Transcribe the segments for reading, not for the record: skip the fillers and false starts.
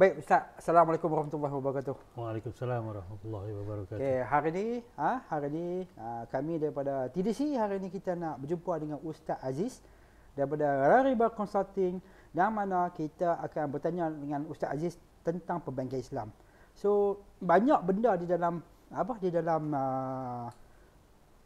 Baik Ustaz, Assalamualaikum warahmatullahi wabarakatuh. Waalaikumsalam warahmatullahi wabarakatuh. Okey, hari ini kami daripada TDC hari ini kita nak berjumpa dengan Ustaz Aziz daripada Rariba Consulting yang mana kita akan bertanya dengan Ustaz Aziz tentang perbankan Islam. So, banyak benda di dalam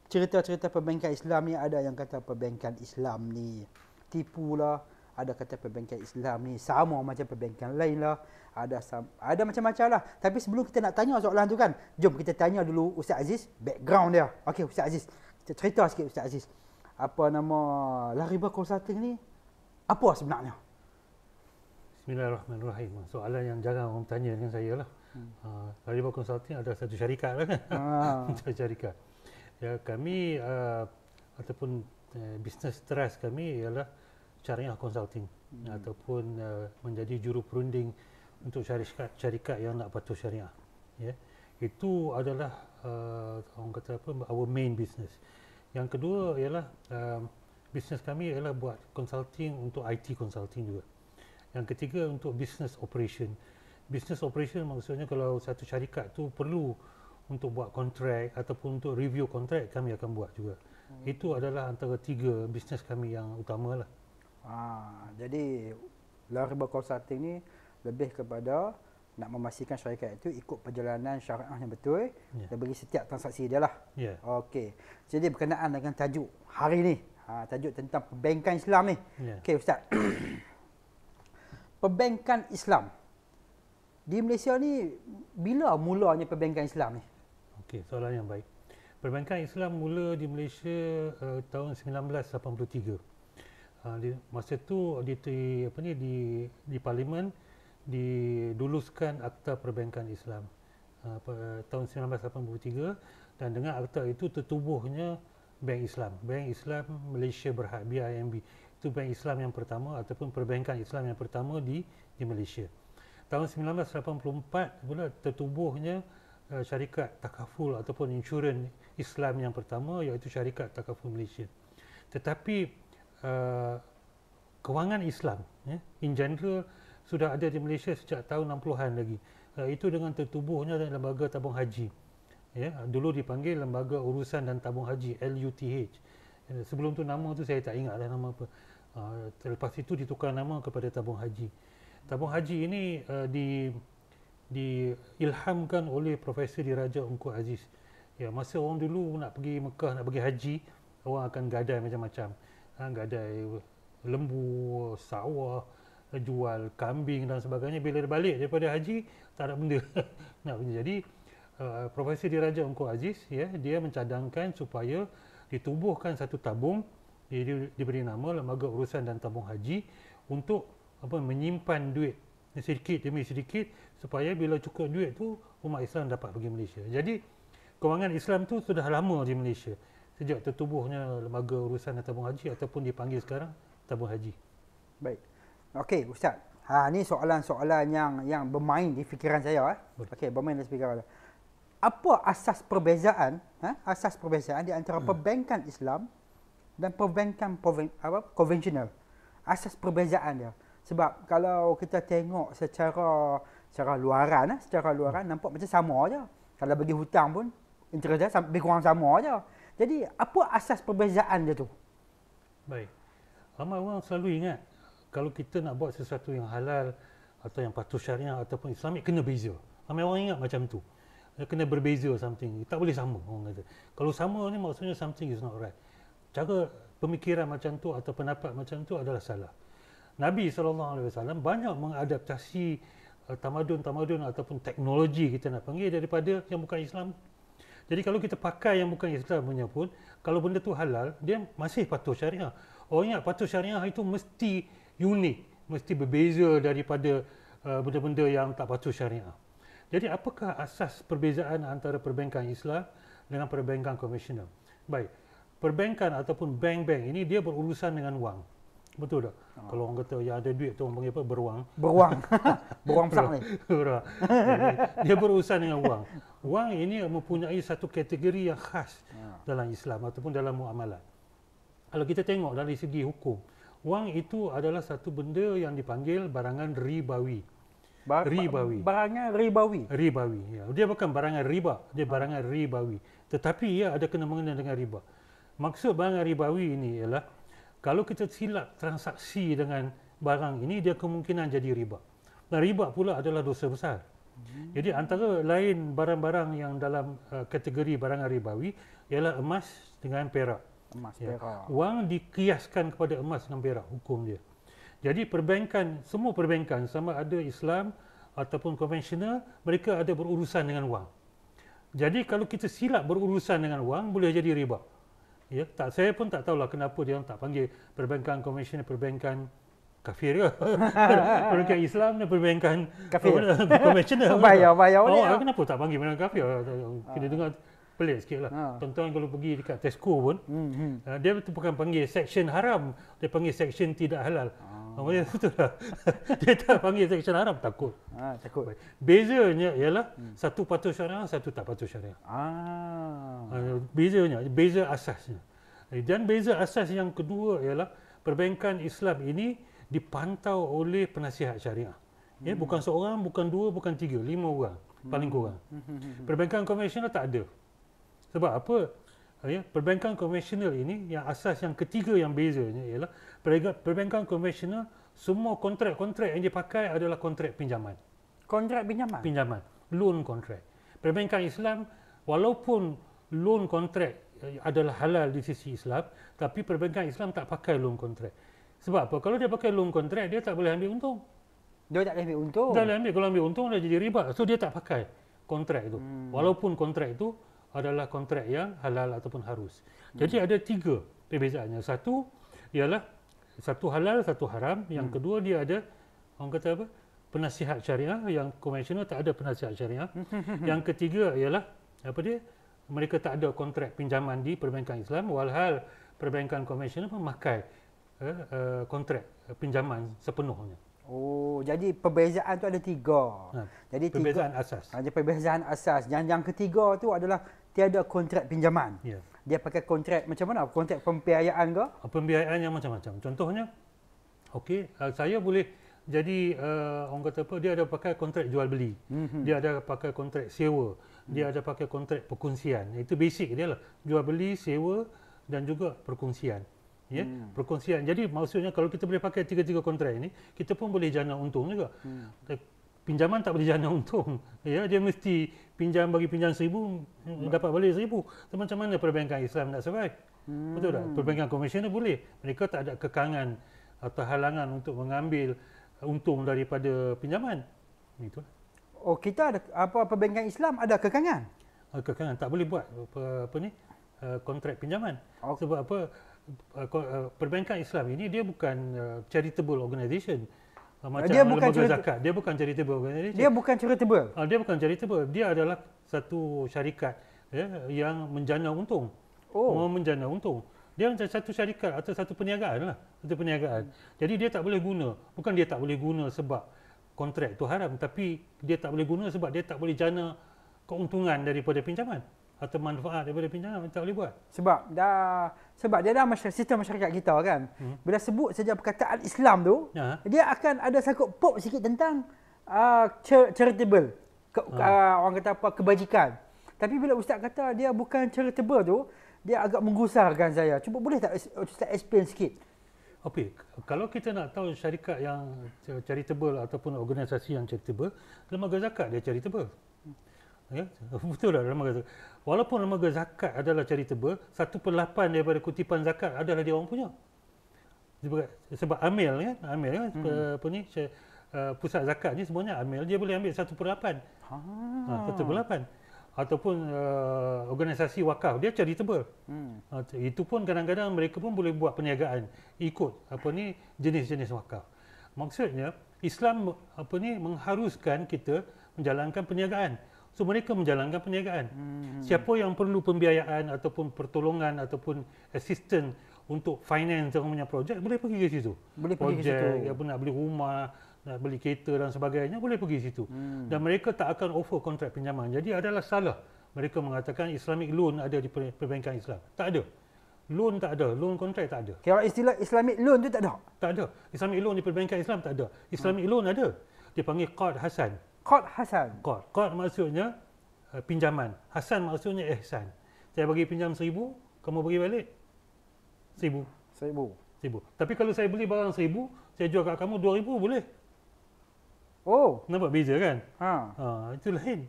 cerita-cerita perbankan Islam ni. Ada yang kata perbankan Islam ni tipu lah, ada kata perbankan Islam ni sama macam perbankan lain lah, ada macam-macam lah. Tapi sebelum kita nak tanya soalan tu kan, jom kita tanya dulu Ustaz Aziz background dia. Okey Ustaz Aziz, kita cerita sikit Ustaz Aziz. Apa nama Rariba Consulting ni? Apa sebenarnya? Bismillahirrahmanirrahim. Soalan yang jarang orang tanya dengan saya lah. Rariba Consulting adalah satu syarikat lah kan. Satu syarikat. Ya, kami ataupun bisnes teras kami ialah syariah consulting ataupun menjadi juru perunding untuk syarikat yang nak patuh syariah. Ya. Itu adalah orang kata apa, our main business. Yang kedua ialah bisnes kami ialah buat consulting untuk IT consulting juga. Yang ketiga untuk business operation. Business operation maksudnya kalau satu syarikat tu perlu untuk buat kontrak ataupun untuk review kontrak, kami akan buat juga. Itu adalah antara tiga bisnes kami yang utama lah. Jadi Rariba Consulting ni lebih kepada nak memastikan syarikat itu ikut perjalanan syariah yang betul dan bagi setiap transaksi dia lah. Okey. Jadi berkenaan dengan tajuk hari ni, tajuk tentang perbankan Islam ni. Okey Ustaz. Perbankan Islam di Malaysia ni bila mulanya perbankan Islam ni? Okey, soalan yang baik. Perbankan Islam mula di Malaysia tahun 1983. Masa tu di Parlimen diluluskan Akta Perbankan Islam tahun 1983, dan dengan akta itu tertubuhnya Bank Islam. Bank Islam Malaysia Berhad, BIMB. Itu bank Islam yang pertama ataupun perbankan Islam yang pertama di Malaysia. Tahun 1984 pula tertubuhnya syarikat takaful ataupun insurans Islam yang pertama, iaitu Syarikat Takaful Malaysia. Tetapi kewangan Islam in general sudah ada di Malaysia sejak tahun 60-an lagi. Itu dengan tertubuhnya Lembaga Tabung Haji. Dulu dipanggil Lembaga Urusan dan Tabung Haji, LUTH. Sebelum tu nama tu saya tak ingatlah nama apa. Lepas itu ditukar nama kepada Tabung Haji. Tabung Haji ini diilhamkan oleh Profesor Diraja Ungku Aziz. Ya, masa orang dulu nak pergi Mekah, nak pergi haji, orang akan gadai macam-macam. Gadai lembu, sawah, jual kambing dan sebagainya. Bila dia balik daripada haji, tak ada benda. Jadi Profesor Diraja Ungku Aziz, dia mencadangkan supaya ditubuhkan satu tabung, diberi nama Lembaga Urusan dan Tabung Haji, untuk menyimpan duit sedikit demi sedikit supaya bila cukup duit tu umat Islam dapat pergi Malaysia. Jadi kewangan Islam tu sudah lama di Malaysia sejak tertubuhnya Lembaga Urusan dan Tabung Haji ataupun dipanggil sekarang Tabung Haji. Baik. Okey Ustaz. Ni soalan-soalan yang bermain di fikiran saya. Okey, bermain di fikiran saya. Apa asas perbezaan di antara perbankan Islam dan perbankan konvensional? Asas perbezaan dia. Sebab kalau kita tengok secara luaran nampak macam sama aja. Kalau bagi hutang pun interest dia lebih kurang sama aja. Jadi apa asas perbezaan dia tu? Baik. Ramai orang selalu ingat kalau kita nak buat sesuatu yang halal atau yang patuh syariah ataupun Islamik, kena beza. Ramai orang ingat macam tu. Kena berbeza something. Tak boleh sama orang kata. Kalau sama ni maksudnya something is not right. Cara pemikiran macam tu atau pendapat macam tu adalah salah. Nabi SAW banyak mengadaptasi tamadun-tamadun ataupun teknologi, kita nak panggil, daripada yang bukan Islam. Jadi kalau kita pakai yang bukan Islam punya pun, kalau benda tu halal, dia masih patuh syariah. Orang ingat patuh syariah itu mesti unik, mesti berbeza daripada benda-benda yang tak patuh syariah. Jadi apakah asas perbezaan antara perbankan Islam dengan perbankan konvensional? Baik, perbankan ataupun bank-bank ini dia berurusan dengan wang. Betul tak? Kalau orang kata yang ada duit tu orang panggil apa? Beruang. Beruang besar ni. Dia berurusan dengan wang. Wang ini mempunyai satu kategori yang khas dalam Islam ataupun dalam muamalat. Kalau kita tengok dari segi hukum, wang itu adalah satu benda yang dipanggil barangan ribawi. Ribawi. Barangnya ribawi. Ribawi. Ya. Dia bukan barangan riba, dia barangan ribawi. Tetapi ia ada kena mengena dengan riba. Maksud barangan ribawi ini ialah kalau kita silap transaksi dengan barang ini, dia kemungkinan jadi riba. Dan riba pula adalah dosa besar. Jadi antara lain barang-barang yang dalam kategori barangan ribawi ialah emas dengan perak. Emas, Ya. perak. Wang dikiaskan kepada emas dan perak, hukum dia. Jadi perbankan, semua perbankan sama ada Islam ataupun konvensional, mereka ada berurusan dengan wang. Jadi kalau kita silap berurusan dengan wang, boleh jadi riba. Ya, saya pun tak tahulah kenapa dia orang tak panggil perbankan konvensional perbankan kafir ke? Perbankan Islam dan perbankan Kafir. konvensional. Bayar Oh, ni. kenapa tak panggil perbankan kafir? Kita dengar pelik sikit lah. Tuan-tuan kalau pergi dekat Tesco pun, dia bukan panggil section haram, dia panggil section tidak halal. Betul lah. Dia tak panggil section haram, takut. Takut. Bezanya ialah satu patuh syariah, satu tak patuh syariah. Bezanya, beza asasnya. Dan beza asas yang kedua ialah perbankan Islam ini dipantau oleh penasihat syariah. Ya, bukan seorang, bukan dua, bukan tiga, 5 orang paling kurang. Perbankan konvensional tak ada. Sebab apa? Ya, perbankan konvensional ini yang asas yang ketiga yang bezanya ialah perbankan konvensional semua kontrak-kontrak yang dipakai adalah kontrak pinjaman. Kontrak pinjaman? Pinjaman, loan kontrak. Perbankan Islam walaupun loan kontrak adalah halal di sisi Islam, tapi perbankan Islam tak pakai loan kontrak. Sebab apa? Kalau dia pakai loan kontrak, dia tak boleh ambil untung. Dia tak boleh ambil untung? Tak boleh ambil. Kalau ambil untung, dah jadi riba. So, dia tak pakai kontrak itu. Walaupun kontrak itu adalah kontrak yang halal ataupun harus. Jadi ada 3 perbezaannya. Satu ialah satu halal, satu haram. Yang kedua dia ada, orang kata apa? Penasihat syariah. Yang konvensional tak ada penasihat syariah. Yang ketiga ialah apa dia? Mereka tak ada kontrak pinjaman di perbankan Islam. Walhal perbankan konvensional memakai kontrak pinjaman sepenuhnya. Oh, jadi perbezaan tu ada 3. Jadi perbezaan asas. Ada perbezaan asas. Yang ketiga tu adalah tiada kontrak pinjaman. Ya. Dia pakai kontrak macam mana? Kontrak pembiayaan ke? Pembiayaan yang macam-macam. Contohnya, okey, saya boleh jadi orang kata apa? Dia ada pakai kontrak jual beli. Dia ada pakai kontrak sewa. Dia ada pakai kontrak perkongsian. Itu basic dia lah. Jual beli, sewa dan juga perkongsian. Ya, perkongsian. Jadi maksudnya kalau kita boleh pakai 3 kontrak ini, kita pun boleh jana untung juga. Pinjaman tak boleh jana untung. Ya, dia mesti bagi pinjam 1,000 dapat balik 1,000. So, macam mana perbankan Islam nak survive? Betul tak? Perbankan konvensional boleh. Mereka tak ada kekangan atau halangan untuk mengambil untung daripada pinjaman. Itu. Oh, kita ada perbankan Islam ada kekangan? Kekangan tak boleh buat kontrak pinjaman. Sebab apa? Perbankan Islam ini dia bukan charitable organisation macam dia bukan lembaga zakat. Dia bukan charitable organisation. Dia bukan charitable. Dia bukan charitable. Dia adalah satu syarikat yang menjana untung. Menjana untung. Dia macam satu syarikat atau satu perniagaan lah. Satu perniagaan. Jadi dia tak boleh guna. Bukan dia tak boleh guna sebab kontrak itu haram, tapi dia tak boleh guna sebab dia tak boleh jana keuntungan daripada pinjaman atau manfaat daripada pinjaman, tak boleh buat. Sebab dia dah sistem masyarakat kita kan. Bila sebut saja perkataan Islam tu, dia akan ada sangkut pop sikit tentang charitable. Orang kata apa, kebajikan. Tapi bila ustaz kata dia bukan charitable tu, dia agak menggusarkan saya. Cuba boleh tak ustaz explain sikit? Okey, kalau kita nak tahu syarikat yang charitable ataupun organisasi yang charitable, lembaga zakat dia charitable. Ya, betul tak lembaga zakat? Walaupun lembaga zakat adalah charitable, 1/8 daripada kutipan zakat adalah dia orang punya. Sebab amil kan, pusat zakat ni semuanya amil, dia boleh ambil 1/8. 1/8. Ataupun organisasi wakaf, dia charitable. Itu pun kadang-kadang mereka pun boleh buat perniagaan ikut jenis-jenis wakaf. Maksudnya Islam mengharuskan kita menjalankan perniagaan. So mereka menjalankan perniagaan. Siapa yang perlu pembiayaan ataupun pertolongan ataupun assistance untuk finance orang punya projek, boleh pergi ke situ. Boleh pergi ke situ. Projek, nak beli rumah, nak beli kereta dan sebagainya, boleh pergi situ. Dan mereka tak akan offer kontrak pinjaman. Jadi adalah salah mereka mengatakan Islamic loan ada di perbankan Islam. Tak ada. Loan tak ada. Loan kontrak tak ada. Kalau istilah Islamic loan tu tak ada? Tak ada. Islamic loan di perbankan Islam tak ada. Islamic loan ada. dipanggil qard hasan. Qard hasan. Qard maksudnya pinjaman. Hasan maksudnya ihsan. Saya bagi pinjam 1,000, kamu bagi balik 1,000. 1,000. Tapi kalau saya beli barang 1,000, saya jual kat kamu 2,000 boleh. Oh. Nampak beza kan? Itu lain.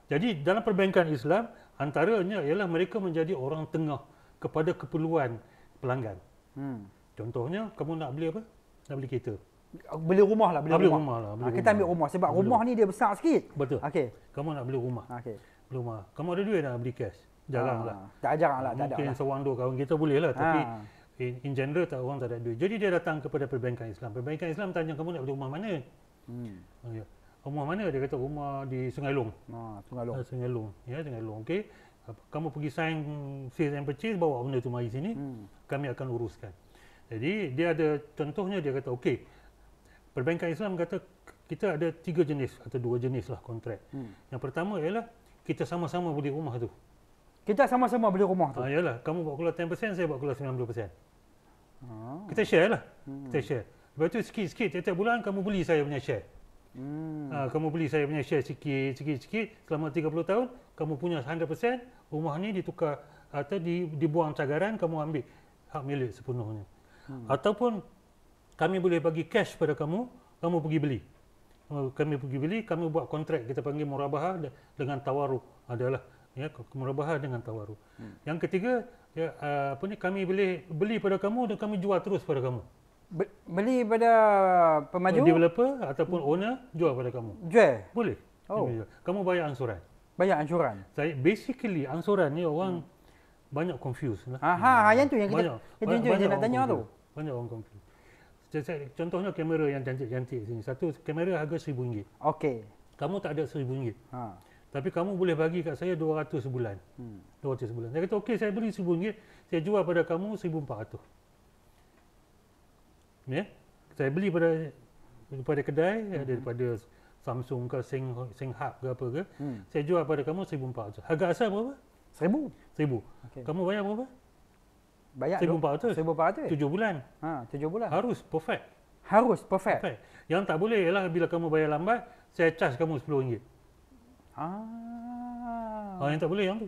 Jadi dalam perbankan Islam, antaranya ialah mereka menjadi orang tengah kepada keperluan pelanggan. Contohnya, kamu nak beli apa? Nak beli kereta. Beli rumah lah. Beli rumah lah. Kita ambil rumah sebab rumah ni dia besar sikit. Betul. Okey. Kamu nak beli rumah. Okey. Beli rumah. Kamu ada duit nak beli cash? Jarang lah. Jarang lah. Tak ada Mungkin lah. seorang dua kawan kita boleh lah. Tapi in general orang tak ada duit. Jadi dia datang kepada perbankan Islam. Perbankan Islam tanya, kamu nak beli rumah mana? Ya. Rumah mana? Dia kata rumah di Sungai Long. Sungai Long. Sungai Long. Ya, Sungai Long. Okey. Kamu pergi sign sales and purchase, bawa benda tu mari sini. Kami akan uruskan. Jadi dia ada contohnya, dia kata okey. Perbankan Islam kata kita ada 3 jenis atau 2 jenis lah kontrak. Yang pertama ialah kita sama-sama beli rumah tu. Kita sama-sama beli rumah tu. Yalah, kamu buat keluar 10%, saya buat keluar 90%. Kita share lah. Kita share. Lepas tu sikit-sikit tiap-tiap bulan kamu beli saya punya share. Kamu beli saya punya share sikit-sikit selama 30 tahun, kamu punya 100%, rumah ni ditukar atau dibuang cagaran, kamu ambil hak milik sepenuhnya. Ataupun kami boleh bagi cash pada kamu, kamu pergi beli. Kami pergi beli, kami buat kontrak, kita panggil murabahah dengan tawaruh. Adalah ya, murabahah dengan tawaruh. Yang ketiga, ya, kami boleh beli pada kamu dan kami jual terus pada kamu. Beli pada pemaju? Developer ataupun owner jual pada kamu. Jual? Boleh. Kamu bayar ansuran. Bayar ansuran? Basically ansuran ni orang banyak confused. Yang tu yang kita nak tanya tu. Banyak orang confused. Contohnya kamera yang cantik-cantik sini. Satu kamera harga RM1,000. Okey. Kamu tak ada RM1,000. Tapi kamu boleh bagi kat saya 200 sebulan. 200 sebulan. Saya kata okey, saya beli RM1,000, saya jual pada kamu RM1,400. Ya? Saya beli daripada kedai, daripada Samsung ke Singhab ke apa ke. Saya jual pada kamu RM1,400. Harga asal berapa? RM1,000. Okay. Kamu bayar berapa? Bayar RM1,400. 7 bulan. 7 bulan. Harus perfect. Yang tak boleh ialah bila kamu bayar lambat, saya charge kamu RM10. Yang tak boleh yang tu.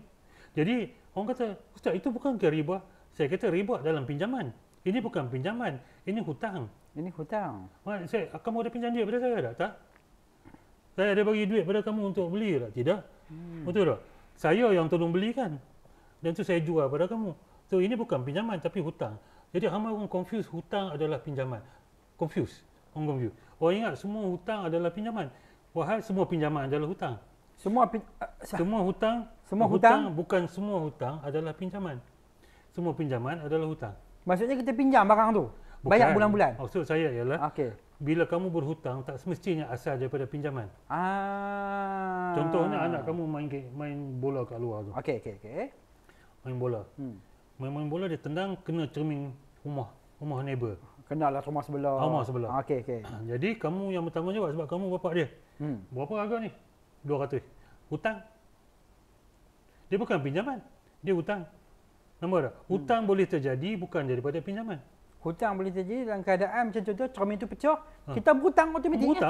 Jadi orang kata, Ustaz, itu bukan ke riba? Saya kata riba dalam pinjaman. Ini bukan pinjaman, ini hutang. Kamu ada pinjam duit pada saya tak? Saya ada bagi duit pada kamu untuk beli tak? Tidak. Betul tak? Saya yang tolong belikan. Dan tu saya jual pada kamu. So ini bukan pinjaman tapi hutang. Jadi ramai orang confuse hutang adalah pinjaman. Confuse. Orang ingat semua hutang adalah pinjaman. Wahai semua pinjaman adalah hutang. Semua hutang bukan semua hutang adalah pinjaman. Semua pinjaman adalah hutang. Maksudnya kita pinjam barang tu. Bukan. Bayar bulan-bulan. Maksud saya ialah bila kamu berhutang tak semestinya asal daripada pinjaman. Contohnya anak kamu main bola kat luar tu. Okey. Main bola. Main bola dia tendang kena cermin rumah neighbor. Kenalah rumah sebelah. Okey. Jadi kamu yang bertanggungjawab sebab kamu bapak dia. Berapa harga ni? 200. Hutang. Dia bukan pinjaman, dia hutang. Nampak tak? Hutang boleh terjadi bukan daripada pinjaman. Hutang boleh terjadi dalam keadaan macam contoh cermin tu pecah, kita berhutang automatiknya.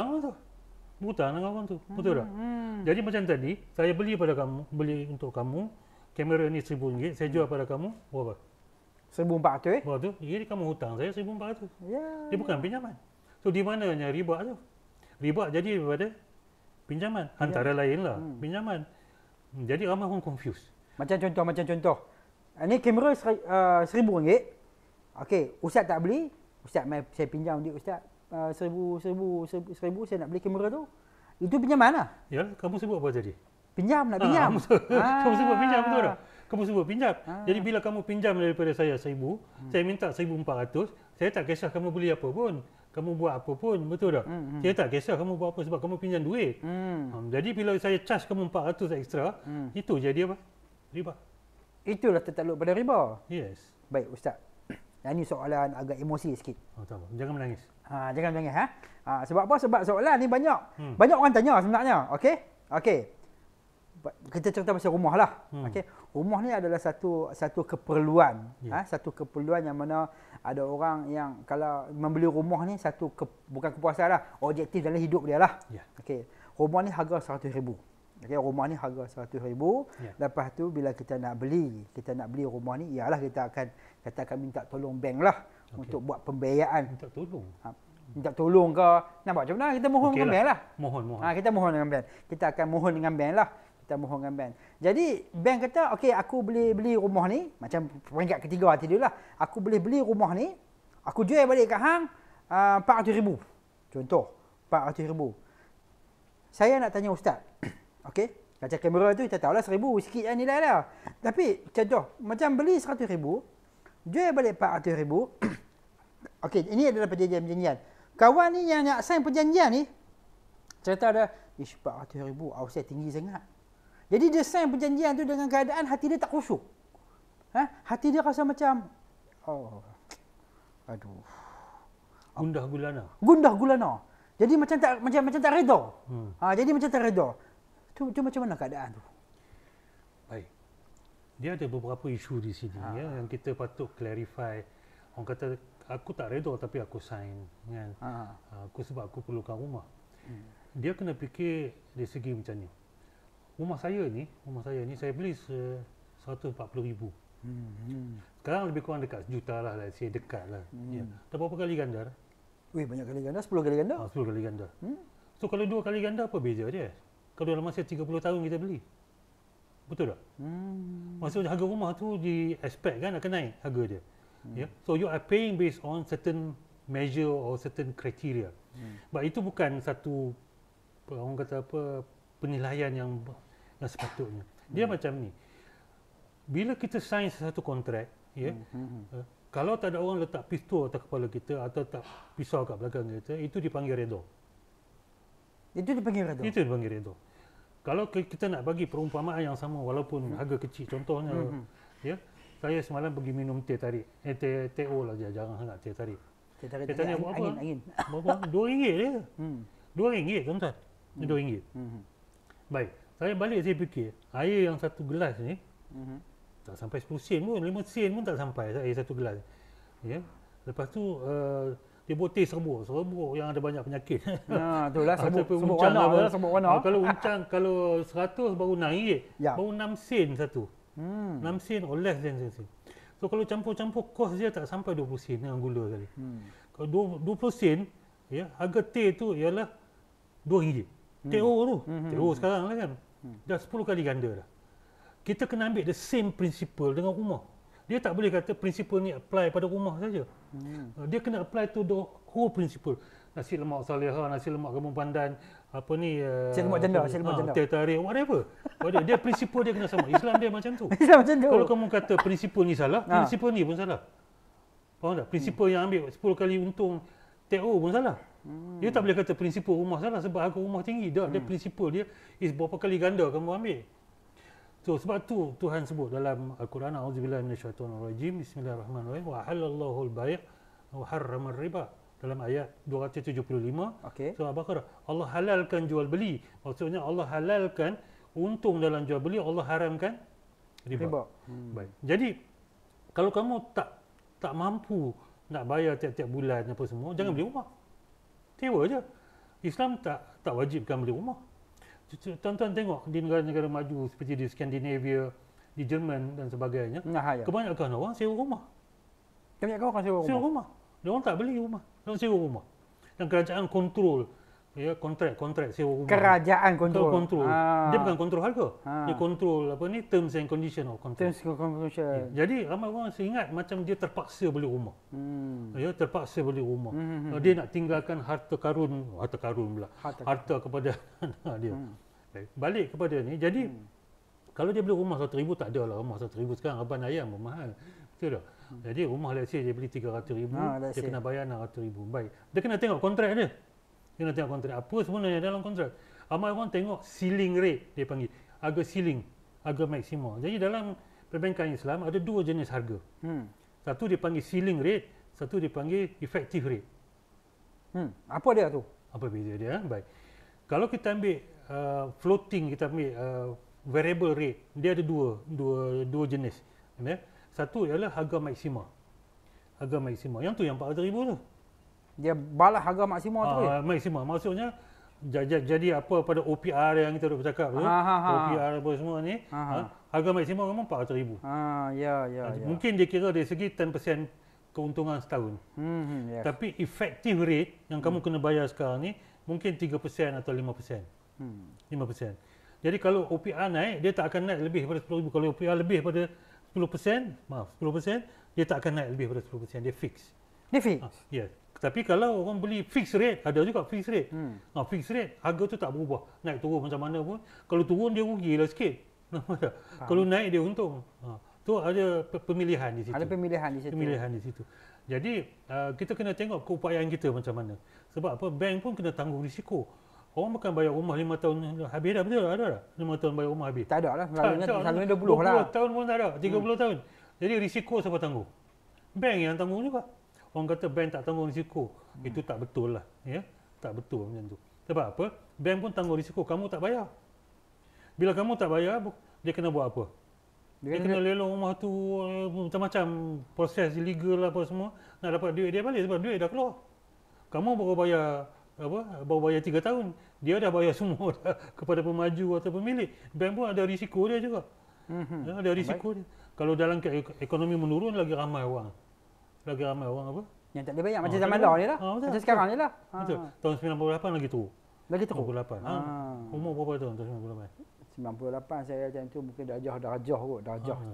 Berhutang dengan orang tu. Betul tak? Jadi macam tadi, saya beli untuk kamu kamera ni RM1,000, saya jual pada kamu berapa? RM1,400. Berapa tu? Jadi kamu hutang saya RM1,400. Dia bukan pinjaman. So di mananya riba tu? Riba jadi daripada pinjaman. Antara lainlah pinjaman. Jadi ramai orang confuse. Macam contoh. Ini kamera RM1,000. Okey, Ustaz tak beli. Ustaz saya pinjam duit Ustaz. RM1,000 saya nak beli kamera tu. Itu pinjaman lah. Ya, kamu sebut apa tadi? Nak pinjam. Kamu sebut pinjam, betul tak? Kamu sebut pinjam. Jadi bila kamu pinjam daripada saya RM1,000, saya minta RM1,400, saya tak kisah kamu beli apa pun. Kamu buat apa pun, betul tak? Saya tak kisah kamu buat apa sebab kamu pinjam duit. Jadi bila saya charge kamu RM400 ekstra, itu jadi apa? Riba. Itulah tertakluk pada riba. Yes. Baik Ustaz. Ini soalan agak emosi sikit. Tak apa. Jangan menangis. Jangan menangis. Sebab apa? Sebab soalan ni banyak orang tanya sebenarnya. Okey. kita cerita pasal rumah lah. Okey, rumah ni adalah satu keperluan. Satu keperluan yang mana ada orang yang kalau membeli rumah ni bukan kepuasan lah, objektif dalam hidup dia lah. Okey, rumah ni harga 100,000. Okey, rumah ni harga 100,000. Lepas tu bila kita nak beli rumah ni, ialah kita akan minta tolong bank lah untuk buat pembiayaan. Minta tolong ke, nak buat macam mana, kita mohon dengan bank lah. Mohon. Kita mohon dengan bank. Kita akan mohon dengan bank lah. Kita mohon dengan bank. Jadi bank kata, okey, aku boleh beli rumah ni, macam peringkat ketiga hati dia lah. Aku boleh beli rumah ni, aku jual balik kat hang 400,000. Contoh, 400,000. Saya nak tanya ustaz. Okey, kaca kamera tu kita tahulah 1,000 sikit lah nilai lah. Tapi contoh, macam beli 100,000, jual balik 400,000. Okey, ini adalah perjanjian. Kawan ni yang nak sign perjanjian ni, cerita ada, 400,000, saya tinggi sangat. Jadi dia sign perjanjian tu dengan keadaan hati dia tak khusyuk. Hati dia rasa macam, gundah gulana. Jadi macam tak redha. Jadi macam tak redha. Tu macam mana keadaan tu? Baik. Dia ada beberapa isu di sini yang kita patut clarify. Orang kata aku tak redha tapi aku sign kan. Sebab aku perlukan rumah. Dia kena fikir dari segi macam ni. Rumah saya ni saya beli 140,000. Sekarang lebih kurang dekat sejuta lah, saya dekat lah. Dah berapa kali ganda? Banyak kali ganda, 10 kali ganda. 10 kali ganda. So kalau 2 kali ganda apa beza dia? Kalau dalam masa 30 tahun kita beli. Betul tak? Maksudnya harga rumah tu di expect kan akan naik harga dia. So you are paying based on certain measure or certain criteria. But itu bukan satu orang kata penilaian yang sepatutnya. Dia macam ni. Bila kita sign satu kontrak, kalau tak ada orang letak pistol atas kepala kita atau tak pisau kat belakang kita, itu dipanggil redha. Itu dipanggil redha. Kalau kita nak bagi perumpamaan yang sama walaupun harga kecil, contohnya saya semalam pergi minum teh tarik. TO lah je, jarang sangat teh tarik. Teh tarik buat apa? Angin. Berapa? RM2 je. RM2 tuan-tuan. RM2. Baik. Saya balik saya fikir, air yang satu gelas ni tak sampai 10 sen pun, 5 sen pun tak sampai air satu gelas. Lepas tu dia buat teh serbuk yang ada banyak penyakit. Itulah serbuk warna. Kalau uncang, kalau 100 baru RM6. Baru 6 sen satu. 6 sen or less than 6 sen. So kalau campur-campur kos dia tak sampai 20 sen dengan gula kali. Kalau 20 sen, harga teh tu ialah RM2. TO tu. TO sekarang lah kan. Dah 10 kali ganda dah. Kita kena ambil the same principle dengan rumah. Dia tak boleh kata prinsipal ni apply pada rumah saja. Dia kena apply to the whole principle. Nasi lemak Saleha, nasi lemak Kampung Pandan, nasi lemak janda, teh tarik, whatever. Dia prinsipal dia kena sama. Islam dia macam tu. Kalau kamu kata prinsipal ni salah, prinsipal ni pun salah. Faham tak? Prinsipal yang ambil 10 kali untung TO pun salah. Dia tak boleh kata prinsipal rumah salah sebab harga rumah tinggi. Dia prinsipal dia is berapa kali ganda kamu ambil. So sebab tu Tuhan sebut dalam Al-Quran, auzubillahi minasyaitonirrajim, bismillahirrahmanirrahim, wa halallahu al-bai' wa harrama ar-riba. Dalam ayat 275 surah Al-Baqarah, Allah halalkan jual beli. Maksudnya Allah halalkan untung dalam jual beli, Allah haramkan riba. Baik. Jadi kalau kamu tak mampu nak bayar tiap-tiap bulan apa semua, jangan beli rumah. Sewa je. Islam tak wajibkan beli rumah. Tuan-tuan tengok di negara-negara maju seperti di Skandinavia, di Jerman dan sebagainya, kebanyakan orang sewa rumah. Kebanyakan orang sewa rumah. Dia orang tak beli rumah, dia orang sewa rumah. Dan kerajaan kontrol kontrak sewa rumah. Kerajaan kontrol. Dia bukan kontrol harga. Dia kontrol terms and condition of contract. Terms and condition. Jadi ramai orang ingat macam dia terpaksa beli rumah. Terpaksa beli rumah. Dia nak tinggalkan harta karun pula. Harta kepada anak dia. Balik kepada ni. Jadi kalau dia beli rumah 100,000, tak ada lah rumah 100,000 sekarang. Abang ayam pun mahal. Betul tak? Jadi rumah let's say dia beli 300,000, dia kena bayar 600,000. Baik. Dia kena tengok kontrak dia. Dia nak tengok kontrak apa sebenarnya dalam kontrak. Ramai orang tengok ceiling rate, dia panggil harga ceiling, harga maksimal. Jadi dalam perbankan Islam ada dua jenis harga. Satu dipanggil ceiling rate, satu dipanggil effective rate. Apa dia tu? Apa beza dia? Baik. Kalau kita ambil floating, kita ambil variable rate. Dia ada dua jenis. Ya. Satu ialah harga maksima. Harga maksima. Yang tu yang 400,000 tu. Dia balas harga maksima tu. Maksima. Maksudnya jadi apa pada OPR yang kita dah bercakap tu. OPR apa semua ni. Harga maksima memang 400,000. Ya. Mungkin dia kira dari segi 10% keuntungan setahun. Yes. Tapi effective rate yang kamu kena bayar sekarang ni mungkin 3% atau 5%. 5%. Jadi kalau OPR naik, dia tak akan naik lebih daripada 10,000. Kalau OPR lebih daripada 10%, dia tak akan naik lebih daripada 10%. Dia fix. Dia fix? Ya. Tapi kalau orang beli fixed rate, ada juga fixed rate. Fixed rate, harga tu tak berubah. Naik turun macam mana pun. Kalau turun dia rugilah sikit. Kalau naik dia untung. Tu ada pemilihan di situ. Ada pemilihan di situ. Pemilihan di situ. Jadi kita kena tengok keupayaan kita macam mana. Sebab apa? Bank pun kena tanggung risiko. Orang bukan bayar rumah 5 tahun habis dah, betul tak? Ada tak? 5 tahun bayar rumah habis? Tak ada lah. Selalunya 20 lah. 20 tahun pun tak ada. 30 tahun. Jadi risiko siapa tanggung? Bank yang tanggung juga. Orang kata bank tak tanggung risiko. Itu tak betul lah. Ya? Tak betul macam tu. Sebab apa? Bank pun tanggung risiko. Kamu tak bayar. Bila kamu tak bayar, dia kena buat apa? Dia kena lelong rumah tu, macam-macam proses legal lah apa semua. Nak dapat duit dia balik sebab duit dah keluar. Kamu baru bayar 3 tahun. Dia dah bayar semua dah kepada pemaju atau pemilik. Bank pun ada risiko dia juga. Ada risiko dia. Kalau dalam ekonomi menurun, lagi ramai orang apa? Yang tak boleh bayar macam zaman dah ni lah. Macam sekarang ni lah. Betul. Tahun 98 lagi teruk. Lagi teruk? 98. Umur berapa tahun tahun 98? 98 saya time tu mungkin darjah kot.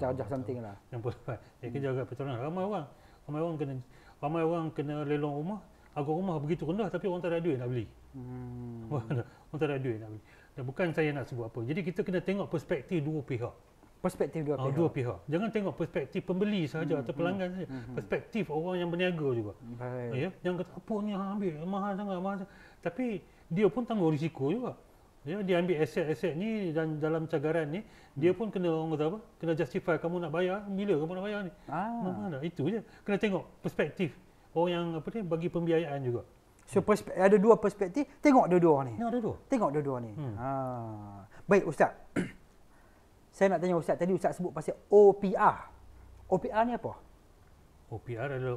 Darjah something lah. 98. Kita jaga petronan. Ramai orang kena lelong rumah. Harga rumah begitu rendah tapi orang tak ada duit nak beli. Orang tak ada duit nak beli. Dan bukan saya nak sebut apa. Jadi kita kena tengok perspektif dua pihak. Perspektif dua pihak. Jangan tengok perspektif pembeli sahaja atau pelanggan saja. Perspektif orang yang berniaga juga. Ya, jangan kata apa ni ambil mahal sangat. Tapi dia pun tanggung risiko juga. Ya, dia ambil aset-aset ni dan dalam cagaran ni dia pun kena orang kata apa? Kena justify kamu nak bayar, bila kamu nak bayar ni. Mana itu je. Kena tengok perspektif orang yang bagi pembiayaan juga. So ada dua perspektif, tengok dua-dua ni. Tengok dua-dua ni. Baik Ustaz. Saya nak tanya Ustaz, tadi Ustaz sebut pasal OPR. OPR ni apa? OPR adalah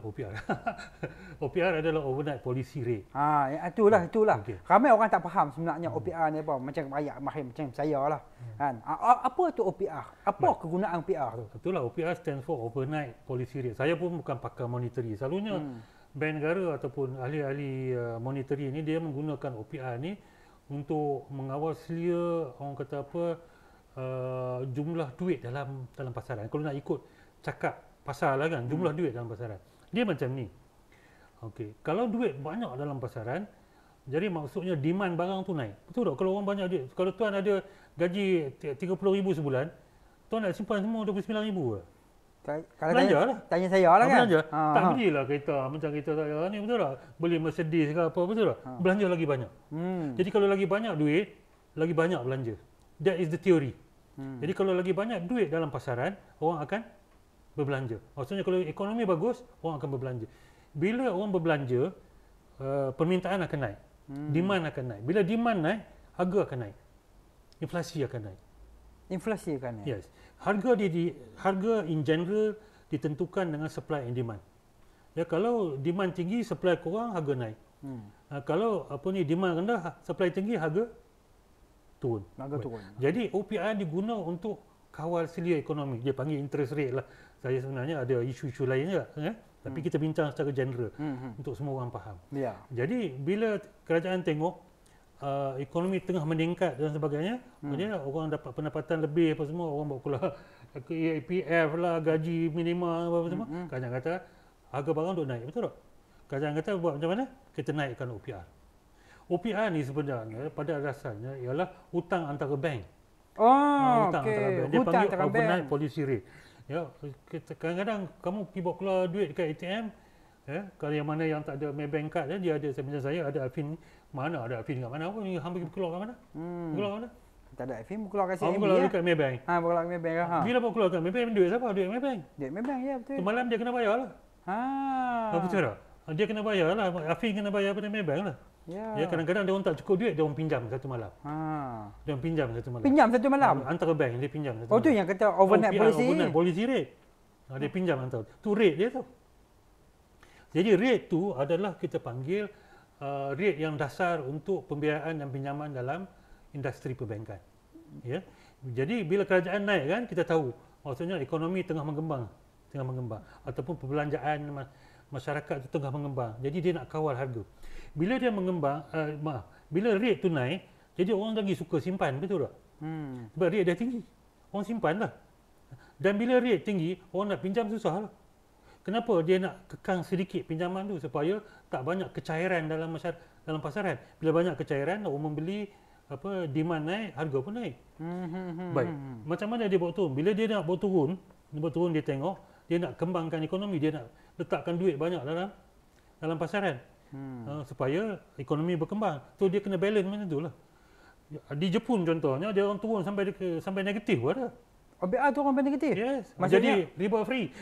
OPR adalah overnight policy rate. Itulah. Okay. Ramai orang tak faham sebenarnya OPR ni apa. Macam rakyat mahir macam saya lah. Kan? Apa tu OPR? Apa kegunaan OPR tu? Itulah OPR stands for overnight policy rate. Saya pun bukan pakar monetary. Selalunya bank negara ataupun ahli-ahli monetary ni dia menggunakan OPR ni untuk mengawal selia orang kata apa jumlah duit dalam pasaran. Kalau nak ikut cakap pasar lah kan, jumlah duit dalam pasaran. Dia macam ni. Okey, kalau duit banyak dalam pasaran, jadi maksudnya demand barang tu naik. Betul tak? Kalau orang banyak duit, kalau tuan ada gaji 30,000 sebulan, tuan nak simpan semua 29,000 ke? Belanja lah. Tanya saya lah kan. Belanja. Tak belilah kereta macam kereta saya ni, betul tak? Beli Mercedes ke apa, betul tak? Belanja lagi banyak. Jadi kalau lagi banyak duit, lagi banyak belanja. That is the theory. Jadi kalau lagi banyak duit dalam pasaran, orang akan berbelanja. Maksudnya kalau ekonomi bagus, orang akan berbelanja. Bila orang berbelanja, permintaan akan naik. Demand akan naik. Bila demand naik, harga akan naik. Inflasi akan naik. Yes. Harga in general ditentukan dengan supply and demand. Ya, kalau demand tinggi, supply kurang, harga naik. Kalau demand rendah, supply tinggi, harga turun. Jadi OPR diguna untuk kawal selia ekonomi. Dia panggil interest rate lah. Saya sebenarnya ada isu-isu lain juga. Tapi kita bincang secara general untuk semua orang faham. Jadi bila kerajaan tengok ekonomi tengah meningkat dan sebagainya, dia orang dapat pendapatan lebih apa semua, orang bawa keluar EPF lah, gaji minima apa semua. Kerajaan kata harga barang duk naik, betul tak? Kerajaan kata buat macam mana? Kita naikkan OPR. OPR ni sebenarnya pada dasarnya ialah hutang antara bank. Hutang antara bank. Dia panggil overnight policy rate. Ya, kadang-kadang kamu pergi bawa keluar duit dekat ATM, ya, kalau yang mana yang tak ada Maybank card, dia ada macam saya ada Alfin. Mana ada Alfin kat mana? Apa ni hang pergi keluar kat mana? Keluar kat mana? Tak ada Alfin, keluar kat CIMB. Keluar dekat Maybank. Keluar kat Maybank lah. Bila bawa keluar kat Maybank, duit siapa? Duit Maybank. Duit Maybank, ya betul. Semalam dia kena bayar lah. Betul tak? Dia kena bayar lah. Alfin kena bayar pada Maybank lah. Ya. Ya, kadang-kadang dia orang tak cukup duit, dia orang pinjam satu malam. Dia orang pinjam satu malam. Pinjam satu malam. Antara bank dia pinjam satu Oh malam. tu yang kata overnight OPR, policy. overnight policy rate. Dia pinjam antara. Tu rate dia tu. Jadi rate tu adalah kita panggil rate yang dasar untuk pembiayaan dan pinjaman dalam industri perbankan. Ya. Jadi bila kerajaan naik kan, kita tahu maksudnya ekonomi tengah mengembang ataupun perbelanjaan masyarakat itu tengah mengembang. Jadi dia nak kawal harga. Bila dia mengembang, bila rate tu naik, jadi orang lagi suka simpan, betul tak? Sebab rate dah tinggi. Orang simpan lah. Dan bila rate tinggi, orang nak pinjam susah lah. Kenapa dia nak kekang sedikit pinjaman tu? Supaya tak banyak kecairan dalam pasaran. Bila banyak kecairan, orang membeli, demand naik, harga pun naik. Baik. Macam mana dia buat turun? Bila dia nak buat turun, dia tengok, dia nak kembangkan ekonomi, dia nak letakkan duit banyak dalam pasaran. Supaya ekonomi berkembang. So dia kena balance macam tu lah. Di Jepun contohnya, dia orang turun sampai negatif pun ada. OBR tu orang negatif? Yes. Maksudnya, jadi riba free.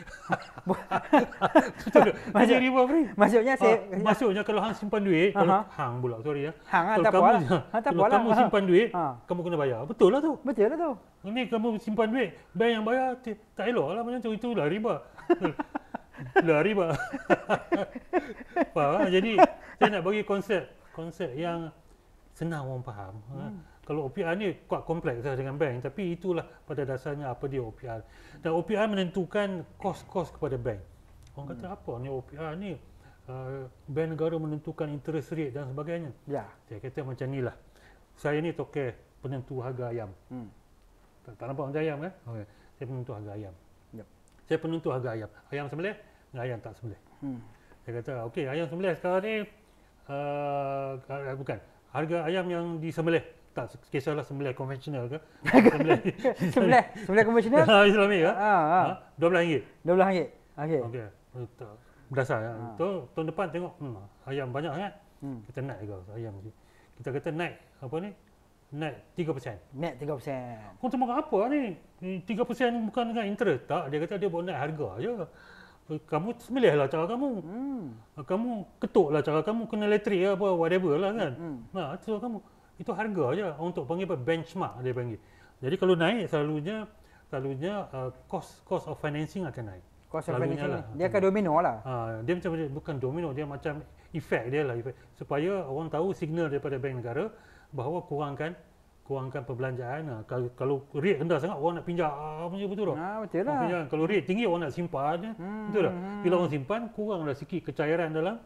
Betul. Jadi riba free. Maksudnya maksudnya kalau hang simpan duit, kalau hang pula sorry ya. Hang kalau tak kamu, kalau kamu simpan duit, kamu kena bayar. Betul lah tu. Betul lah tu. Ini kamu simpan duit, bank yang bayar tak elok lah macam tu. Itulah riba. Lah riba. Faham? Jadi saya nak bagi konsep yang senang orang faham. Kalau OPR ni kuat kompleks lah dengan bank, tapi itulah pada dasarnya apa dia OPR. Dan OPR menentukan kos-kos kepada bank. Orang kata apa ni OPR ni? Bank negara menentukan interest rate dan sebagainya. Ya. Saya kata macam ni lah. Saya ni toke penentu harga ayam. Tak nampak macam ayam kan? Okay. Saya penentu harga ayam. Yep. Saya penentu harga ayam. Ayam sembelih dengan ayam tak sembelih. Saya kata okey, ayam sembelih sekarang ni bukan. Harga ayam yang disembelih, tak kisahlah sembelih konvensional ke? Sembelih konvensional? Islami ke? RM12. RM12. Okey. Okey. Berdasar ya. Tahun depan tengok ayam banyak kan? Kita naik ke ayam tu. Kita kata naik apa ni? Naik 3%. Naik 3%. Kau cakap apa ni? 3% bukan dengan interest. Tak, dia kata dia buat naik harga je. Kamu sembelih lah cara kamu. Kamu ketuk lah cara kamu, kena elektrik apa, whatever lah kan. Itu kamu. Itu harga je. Untuk panggil apa? Benchmark dia panggil. Jadi kalau naik selalunya cost of financing akan naik. Cost of financing lah. Dia akan domino lah. Dia macam bukan domino, dia macam efek dia lah. Supaya orang tahu signal daripada bank negara bahawa kurangkan perbelanjaan. Kalau rate rendah sangat orang nak pinjam betul tak? Betul lah. Kalau rate tinggi orang nak simpan betul tak? Bila orang simpan kuranglah sikit kecairan dalam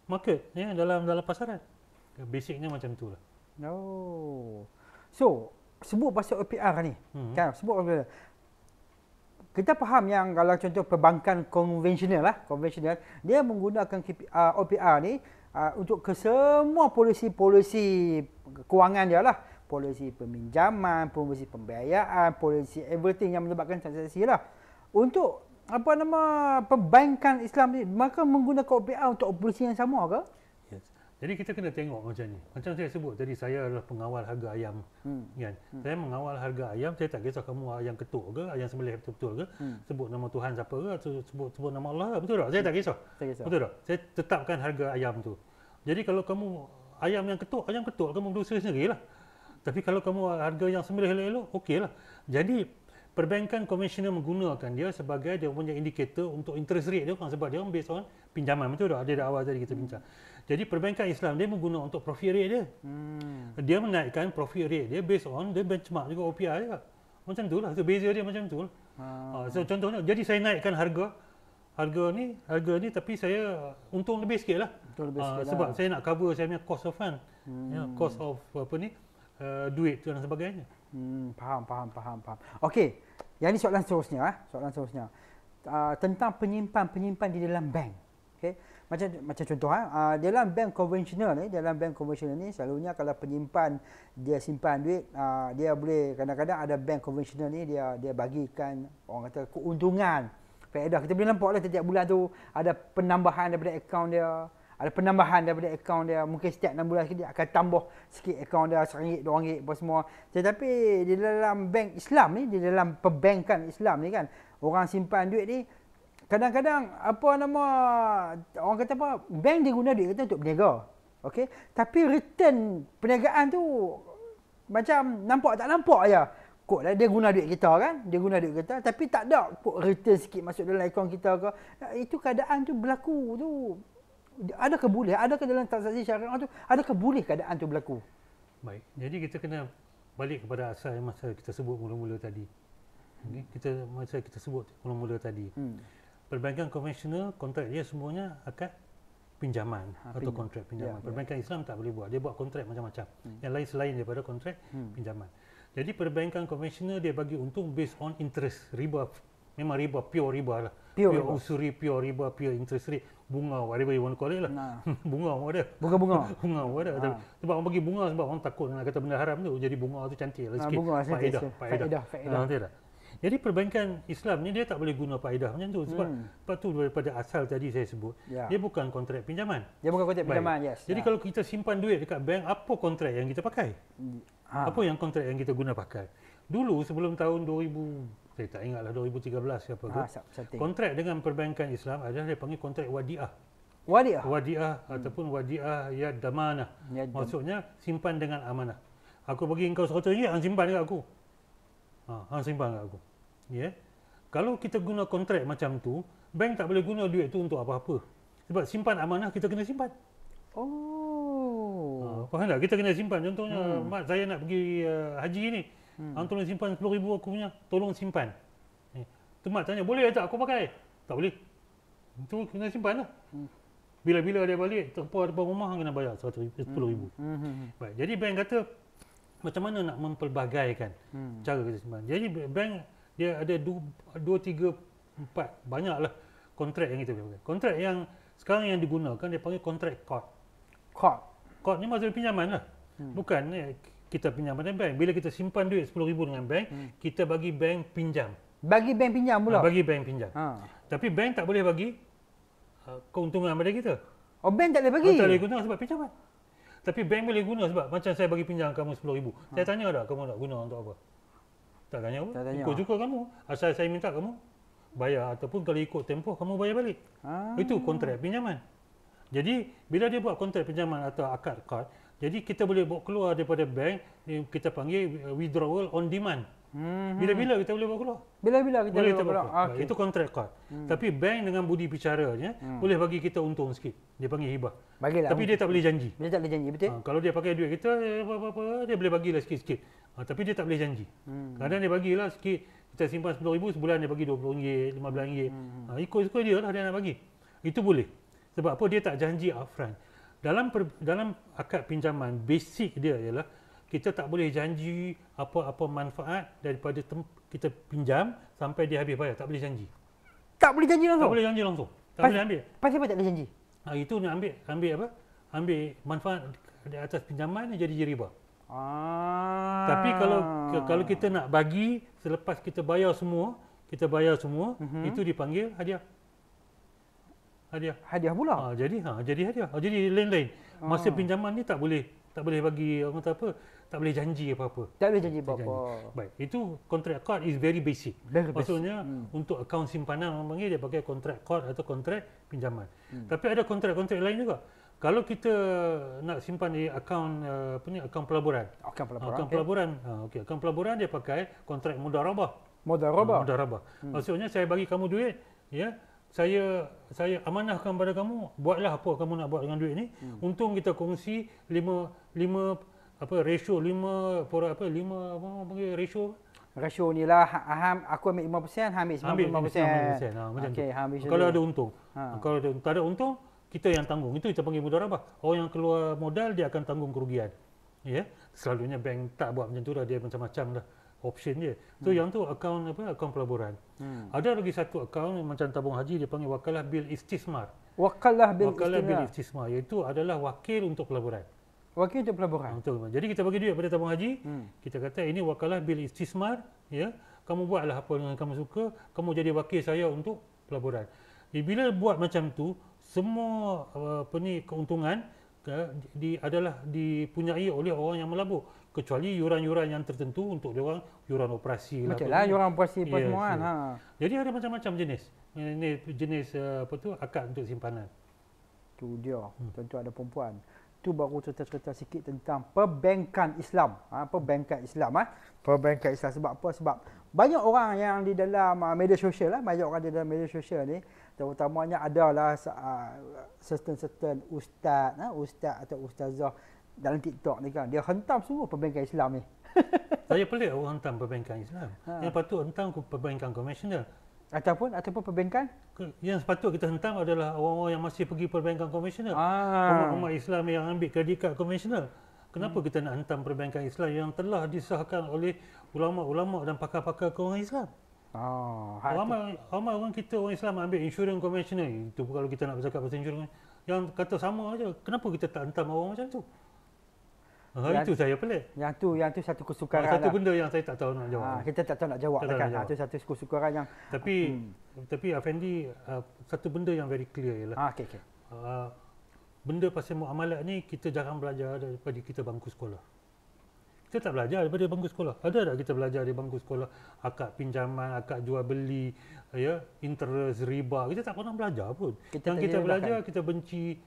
market ya, dalam pasaran. Basicnya macam itulah. So sebut pasal OPR ni kan, sebut pasal kita faham yang kalau contoh perbankan konvensional dia menggunakan OPR ni untuk ke semua polisi kewangan dia lah, polisi peminjaman, polisi pembiayaan, polisi everything yang menyebabkan transaksi lah. Untuk perbankan Islam ni, maka menggunakan OPR untuk polisi yang sama ke? Yes. Jadi kita kena tengok macam ni. Macam saya sebut tadi, saya adalah pengawal harga ayam. Kan? Saya mengawal harga ayam, saya tak kisah kamu ayam ketuk ke, ayam sembelih betul-betul ke, sebut nama Tuhan siapa ke, sebut nama Allah ke, betul tak? Saya tak kisah. Betul tak? Saya tetapkan harga ayam tu. Jadi kalau kamu ayam yang ketuk, kamu berusaha sendirilah. Tapi kalau kamu harga yang sembelih elok-elok, okeylah. Jadi perbankan konvensional menggunakan dia sebagai dia punya indikator untuk interest rate dia orang, sebab dia orang based on pinjaman, betul tak? Ada awal tadi kita bincang. Jadi perbankan Islam dia menggunakan untuk profit rate dia. Dia menaikkan profit rate dia based on dia benchmark juga OPR juga. Macam tu lah. So beza dia macam tu lah. So contohnya, jadi saya naikkan harga ni tapi saya untung lebih sikit lah. Sebab saya nak cover saya punya cost of fund. Cost of duit tu dan sebagainya. Faham. Okey, yang ni soalan seterusnya. Tentang penyimpan di dalam bank. Okey, macam contoh dalam bank konvensional ni selalunya kalau penyimpan dia simpan duit, dia boleh kadang-kadang ada bank konvensional ni dia bagikan orang kata keuntungan, faedah. Kita boleh nampak lah setiap bulan tu ada penambahan daripada akaun dia, mungkin setiap 6 bulan dia akan tambah sikit akaun dia, RM1, RM2 apa semua. Tetapi di dalam bank Islam ni, di dalam perbankan Islam ni kan, orang simpan duit ni kadang-kadang orang kata bank dia guna duit kita untuk berniaga. Okey, tapi return perniagaan tu macam nampak tak nampak aja. Kok lah dia guna duit kita kan? Dia guna duit kita tapi tak ada kok return sikit masuk dalam akaun kita ke. Itu keadaan tu berlaku tu. Adakah boleh? Adakah dalam transaksi syariah tu adakah boleh keadaan tu berlaku? Baik. Jadi kita kena balik kepada asal yang masa kita sebut mula-mula tadi. Masa kita sebut mula-mula tadi. Perbankan konvensional kontrak dia semuanya akad pinjaman atau kontrak pinjaman. Perbankan Islam tak boleh buat. Dia buat kontrak macam-macam. Yang lain selain daripada kontrak pinjaman. Jadi perbankan konvensional dia bagi untung based on interest, riba. Memang riba, pure riba lah. Pure usuri, pure riba, pure interest rate, bunga, whatever you want to call it lah. Bunga pun ada. Bunga-bunga. Bunga pun ada. Sebab orang bagi bunga sebab orang takut nak kata benda haram tu. Jadi bunga tu cantik lah sikit. Bunga Faedah. Jadi perbankan Islam ni dia tak boleh guna faedah macam tu. Sebab tu daripada asal tadi saya sebut, dia bukan kontrak pinjaman. Dia bukan kontrak pinjaman, yes. Jadi kalau kita simpan duit dekat bank, apa kontrak yang kita pakai? Apa yang kontrak yang kita guna pakai? Dulu sebelum tahun 2000, saya tak ingatlah 2013 siapa ke. Kontrak dengan perbankan Islam adalah dia panggil kontrak wadiah. Wadiah ataupun wadiah yad damanah. Maksudnya simpan dengan amanah. Aku bagi engkau RM100, hang simpan dekat aku. Hang simpan dekat aku. Ya. Kalau kita guna kontrak macam tu, bank tak boleh guna duit tu untuk apa-apa. Sebab simpan amanah kita kena simpan. Faham tak? Kita kena simpan. Contohnya, mak saya nak pergi haji ni. Hang tolong simpan RM10,000 aku punya. Tolong simpan. Tu mak tanya, boleh tak aku pakai? Tak boleh. Itu kena simpan lah. Bila-bila dia balik, terpa depan rumah, hang kena bayar RM10,000. Baik. Jadi bank kata, macam mana nak mempelbagaikan cara kita simpan. Jadi bank dia ada 2, 3, 4 banyaklah kontrak yang kita boleh pakai. Kontrak yang sekarang yang digunakan dia panggil kontrak qard. Qard ni maksud pinjaman lah. Bukan kita pinjam pada bank. Bila kita simpan duit RM10,000 dengan bank, kita bagi bank pinjam. Bagi bank pinjam pula? Bagi bank pinjam. Tapi bank tak boleh bagi keuntungan pada kita. Bank tak boleh bagi? Tak boleh guna sebab pinjaman. Tapi bank boleh guna sebab macam saya bagi pinjam kamu RM10,000. Saya tanya tak kamu nak guna untuk apa? Tak tanya apa? Ikut juga kamu. Asal saya minta kamu bayar ataupun kalau ikut tempoh kamu bayar balik. Itu kontrak pinjaman. Jadi bila dia buat kontrak pinjaman atau akad qard, jadi kita boleh bawa keluar daripada bank, kita panggil withdrawal on demand. Bila-bila kita boleh bawa keluar. Bila-bila kita boleh bawa keluar. Itu kontrak qard. Tapi bank dengan budi bicaranya boleh bagi kita untung sikit. Dia panggil hibah. Bagilah. Tapi dia tak boleh janji. Dia tak boleh janji, betul? Kalau dia pakai duit kita apa-apa dia boleh bagilah sikit-sikit. Tapi dia tak boleh janji. Kadang dia bagilah sikit, kita simpan RM10,000, sebulan dia bagi RM20, RM15. Ikut-ikut dia lah dia nak bagi. Itu boleh. Sebab apa? Dia tak janji upfront. Dalam akad pinjaman, basic dia ialah kita tak boleh janji apa-apa manfaat daripada kita pinjam sampai dia habis bayar. Tak boleh janji. Tak boleh janji langsung? Tak boleh janji langsung. Tak boleh ambil. Pasal apa tak boleh janji? Itu nak ambil apa? Ambil manfaat di atas pinjaman jadi riba. Tapi kalau kita nak bagi selepas kita bayar semua, itu dipanggil hadiah. Hadiah pula. Jadi hadiah. Jadi lain-lain. Masa pinjaman ni tak boleh bagi orang kata apa? Tak boleh janji apa-apa. Tak boleh janji apa-apa. Baik, itu kontrak qard is very basic. Maksudnya untuk akaun simpanan orang panggil dia pakai kontrak qard atau kontrak pinjaman. Tapi ada kontrak-kontrak lain juga. Kalau kita nak simpan di akaun akaun pelaburan. Akaun pelaburan dia pakai kontrak mudarabah. Maksudnya saya bagi kamu duit, ya. Saya amanahkan pada kamu, buatlah apa kamu nak buat dengan duit ni. Untung kita kongsi 5 ratio 5 ratio. Ratio ni lah aku ambil 5%, ambil 95%. Macam tu. Kalau ada untung. Kalau tak ada untung, kita yang tanggung. Itu kita panggil mudarabah. Orang yang keluar modal dia akan tanggung kerugian. Ya. Selalunya bank tak buat macam tu dah, dia macam-macam dah. Option dia. So yang tu akaun pelaburan. Ada lagi satu akaun macam tabung haji dia panggil wakalah bil istismar. Wakalah bil istismar iaitu adalah wakil untuk pelaburan. Wakil untuk pelaburan. Jadi kita bagi duit pada tabung haji, kita kata ini wakalah bil istismar, ya. Kamu buatlah apa yang kamu suka, kamu jadi wakil saya untuk pelaburan. Bila buat macam tu, semua keuntungan adalah dipunyai oleh orang yang melabur, kecuali yuran-yuran yang tertentu untuk dia orang, yuran operasi lah. Betul lah, yuran operasi persemuan. Jadi ada macam-macam jenis. Ini jenis akad untuk simpanan. Tu dia. Tentu ada perempuan. Itu baru cerita-cerita sikit tentang perbankan Islam. Perbankan Islam. Perbankan Islam. Sebab apa? Sebab banyak orang yang di dalam media sosial banyak orang di dalam media sosial ni, terutamanya adalah certain ustaz atau ustazah dalam TikTok ni kan, dia hentam semua perbankan Islam ni. Saya pelik orang hentam perbankan Islam. Yang patut hentam perbankan konvensional. Ataupun perbankan yang sepatut kita hentam adalah orang-orang yang masih pergi perbankan konvensional. Umat Islam yang ambil kredit kad konvensional. Kenapa kita nak hentam perbankan Islam yang telah disahkan oleh ulama-ulama dan pakar-pakar kewangan Islam? Ramai orang kita, orang Islam ambil insurans konvensional. Itu kalau kita nak bercakap pasal insurans yang kata sama aja. Kenapa kita tak hentam orang macam tu? Itu saya pelik. Yang tu satu kesukaran satu benda yang saya tak tahu nak jawab. Kita tak tahu nak jawab kan. Itu satu kesukaran yang tapi Afendi, satu benda yang very clear ialah benda pasal muamalat ni kita jarang belajar daripada kita bangku sekolah. Kita tak belajar daripada bangku sekolah. Ada tak kita belajar di bangku sekolah akad pinjaman, akad jual beli, interest, riba. Kita tak pernah belajar pun. Yang kita belajar, kita benci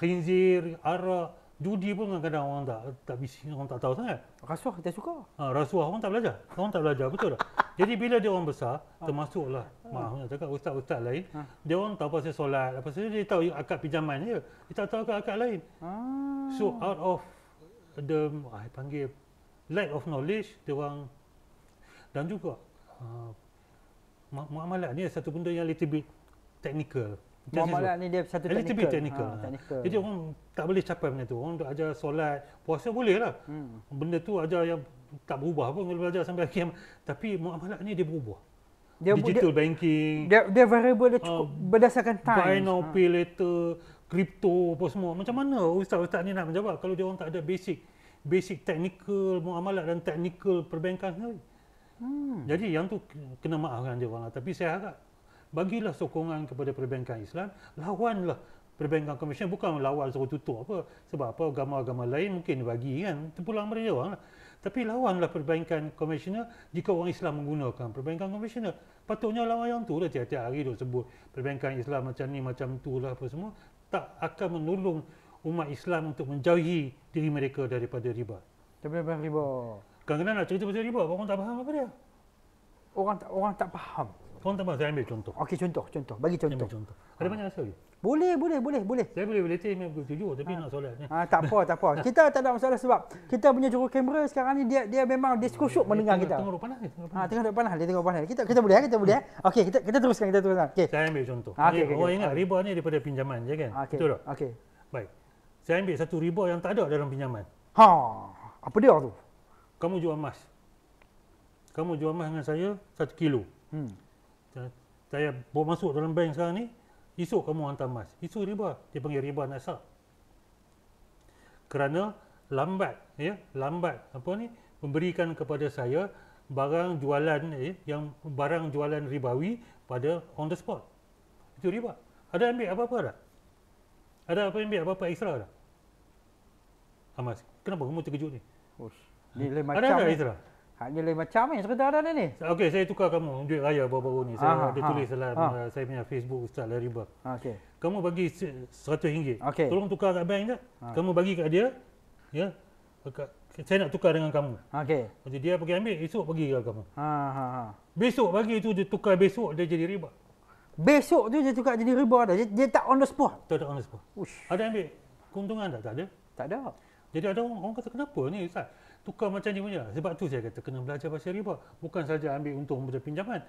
khinzir, arak, judi pun kadang-kadang orang tak bising, orang tak tahu sangat. Rasuah kita suka. Rasuah orang tak belajar. Orang tak belajar, betul tak? Jadi bila dia orang besar, termasuklah maaf nak cakap ustaz-ustaz lain, dia orang tahu pasal solat, apa saja dia tahu akad pinjaman je. Dia tak tahu akad lain. So out of the panggil lack of knowledge, dia orang, dan juga muamalat ni satu benda yang little bit technical. Muamalat ni dia satu technical. Jadi orang tak boleh capai benda tu. Orang ajar solat, puasa boleh lah. Benda tu ajar yang tak berubah pun kalau belajar sampai akhir. Tapi muamalat ni dia berubah. Digital banking. Dia variable dia cukup berdasarkan time. Buy now, pay later, crypto apa semua. Macam mana ustaz-ustaz ni nak menjawab kalau dia orang tak ada basic technical muamalat dan technical perbankan sekali. Jadi yang tu kena maafkan dia orang lah. Tapi saya harap bagilah sokongan kepada perbankan Islam, lawanlah perbankan konvensional, bukan lawan suruh tutup apa. Sebab apa, agama-agama lain mungkin bagi kan, terpulang pada dia orang lah. Tapi lawanlah perbankan konvensional jika orang Islam menggunakan perbankan konvensional. Patutnya lawan yang tu lah, tiap-tiap hari duk sebut perbankan Islam macam ni, macam tu lah apa semua. Tak akan menolong umat Islam untuk menjauhi diri mereka daripada riba. Daripada riba. Kadang-kadang nak cerita pasal riba, orang tak faham apa dia. Orang tak faham. Orang tak faham, saya ambil contoh. Okey, contoh. Bagi contoh. Ada banyak asal dia. Boleh. Saya boleh latih memang jujur tapi nak solat ni. Tak apa. Kita tak ada masalah sebab kita punya juru kamera sekarang ni dia memang diskusyuk mendengar kita. Tengok panas ni. Tengok panas. Dia tengok panas. Kita boleh. Okey, kita teruskan. Okey. Saya ambil contoh. Orang ingat riba ni daripada pinjaman je kan? Betul tak? Okey. Baik. Saya ambil satu riba yang tak ada dalam pinjaman. Apa dia tu? Kamu jual emas. Kamu jual emas dengan saya 1 kilo. Saya bawa masuk dalam bank sekarang ni, esok kamu hantar emas. Itu riba. Dia panggil riba nasab. Kerana lambat memberikan kepada saya barang jualan yang barang jualan ribawi pada on the spot. Itu riba. Ada ambil apa-apa tak? Ada ambil apa-apa ekstra tak? Mas, kenapa kamu terkejut ni? Nilai macam ada tak ekstra? Nilai macam ni cerita ada ni. Okey, saya tukar kamu duit raya baru-baru ni. Saya ada tulis dalam saya punya Facebook Ustaz Riba. Okey. Kamu bagi RM100. Okay. Tolong tukar kat bank tak? Kamu bagi kat dia. Ya. Saya nak tukar dengan kamu. Okey. Jadi dia pergi ambil, esok bagi kat kamu. Besok bagi itu dia tukar, besok dia jadi riba. Besok tu dia tukar jadi riba dah. Dia tak on the spot. Tak ada on the spot. Ada ambil keuntungan tak? Tak ada. Tak ada. Jadi ada orang kata kenapa ni Ustaz? Tukar macam ni punya. Sebab tu saya kata kena belajar pasal riba. Bukan saja ambil untung pada pinjaman.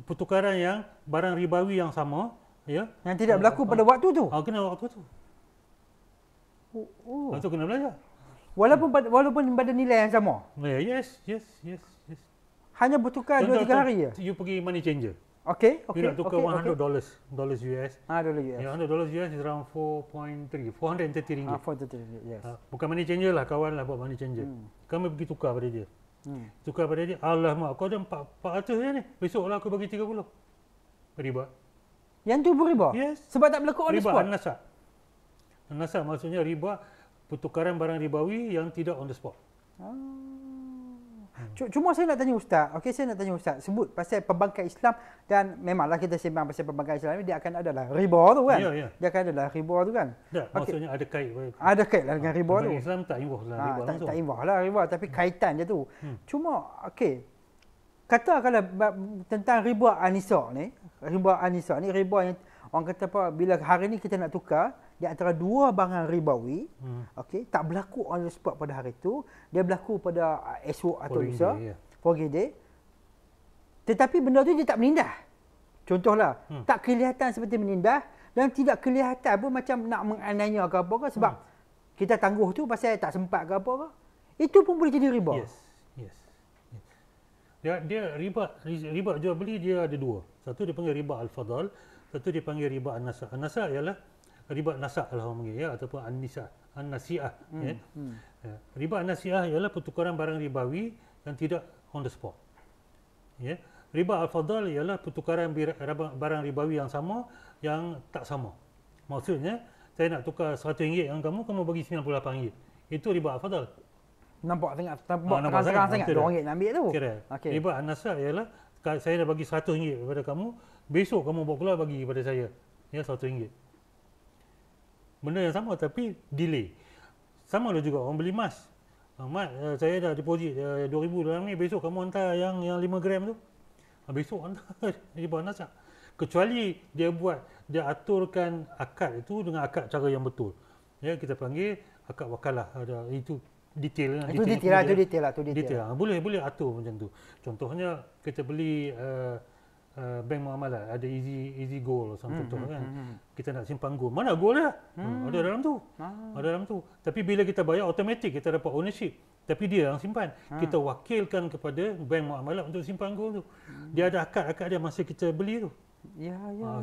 Pertukaran yang barang ribawi yang sama, ya. Yang tidak berlaku pada waktu tu. Kena waktu tu. Itu kena belajar. Walaupun pada nilai yang sama. Yes. Hanya bertukar 2-3 hari je. You pergi money changer. Okey. You nak tukar $100 US. $100 US. Ya, $100 US is around 4.3, RM430. 430, yes. Bukan money changer lah, kawan lah buat money changer. Kami pergi tukar pada dia. Tukar pada dia, alamak, kau ada 400 je ni. Besok lah aku bagi 30. Riba. Yang tu beriba? Yes. Sebab tak berlaku on the spot? Riba an-nasab maksudnya riba pertukaran barang ribawi yang tidak on the spot. Cuma saya nak tanya Ustaz, okey saya nak tanya Ustaz, sebut pasal perbankan Islam dan memanglah kita sembang pasal perbankan Islam ni dia akan adalah riba tu kan? Ya, ya. Dia akan adalah riba tu kan? Tak, Okey. maksudnya ada kait. Ada kait lah dengan riba tu. Perbankan Islam tak involve dalam riba langsung. Tak involve lah riba tapi kaitan je tu. Cuma okey. Kata kalau tentang riba Anisa ni, riba yang orang kata apa bila hari ni kita nak tukar di antara dua barang ribawi, okey, tak berlaku on the spot pada hari itu, dia berlaku pada esok atau lusa, foreign day. Tetapi benda tu dia tak menindah. Contohlah, tak kelihatan seperti menindah dan tidak kelihatan pun macam nak menganiaya ke apa ke sebab kita tangguh tu pasal tak sempat ke apa ke. Itu pun boleh jadi riba. Yes. Dia riba jual beli dia ada dua. Satu dia panggil riba al-fadal, satu dia panggil riba an-nasa. An-nasa ialah riba nasa lah orang panggil ya ataupun an-nasiah ya. Riba an-nasiah ialah pertukaran barang ribawi yang tidak on the spot. Ya. Riba al-fadal ialah pertukaran barang ribawi yang sama yang tak sama. Maksudnya saya nak tukar RM100 dengan kamu bagi RM98. Itu riba al-fadal. Nampak terang sangat RM2 nak ambil tu. Okay. Riba an-nasa ialah saya dah bagi RM100 kepada kamu, besok kamu bawa keluar bagi kepada saya. Ya, RM100. Benda yang sama tapi delay. Sama lah juga orang beli emas. Mat, saya dah deposit RM2,000 dalam ni, besok kamu hantar yang 5 gram tu. Besok hantar riba an-nasa. Kecuali dia aturkan akad itu dengan akad cara yang betul. Ya, kita panggil akad wakalah. Itu detail lah. Itu detail lah. Boleh atur macam tu. Contohnya kita beli bank muamalah ada easy gold contoh kan. Kita nak simpan gold. Mana gold dah? Ada dalam tu. Ada dalam tu. Tapi bila kita bayar automatik kita dapat ownership. Tapi dia yang simpan. Kita wakilkan kepada bank muamalah untuk simpan gold tu. Dia ada akad dia masa kita beli tu.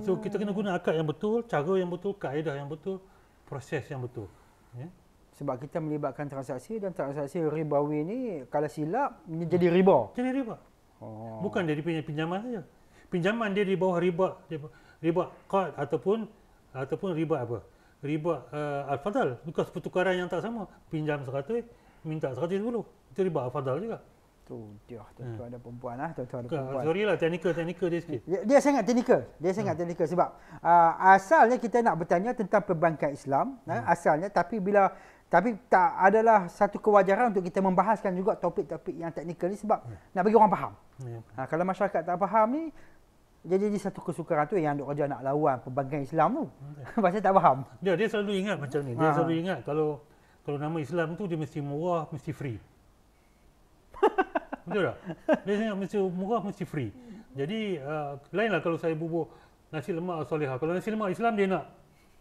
So kita kena guna akad yang betul, cara yang betul, kaedah yang betul, proses yang betul. Ya. Sebab kita melibatkan transaksi dan transaksi ribawi ni kalau silap jadi riba. Jadi riba. Bukan dari pinjaman saja. Pinjaman dia di bawah riba qard ataupun riba apa? Riba al-fadal. Bukan pertukaran yang tak sama. Pinjam 100, minta 110. Itu riba al-fadal juga. Tu dia tuan ada perempuan lah, tuan ada perempuan. Sorry lah teknikal dia sikit. Dia sangat teknikal sebab asalnya kita nak bertanya tentang perbankan Islam, asalnya tapi tak adalah satu kewajaran untuk kita membahaskan juga topik-topik yang teknikal ni sebab nak bagi orang faham. Kalau masyarakat tak faham ni, jadi satu kesukaran tu yang duk kerja nak lawan perbankan Islam tu. Pasal tak faham. Dia selalu ingat macam ni. Dia selalu ingat kalau nama Islam tu dia mesti murah, mesti free. Betul tak? Dia ingat mesti murah, mesti free. Jadi lainlah kalau saya bubuh nasi lemak solehah. Kalau nasi lemak Islam dia nak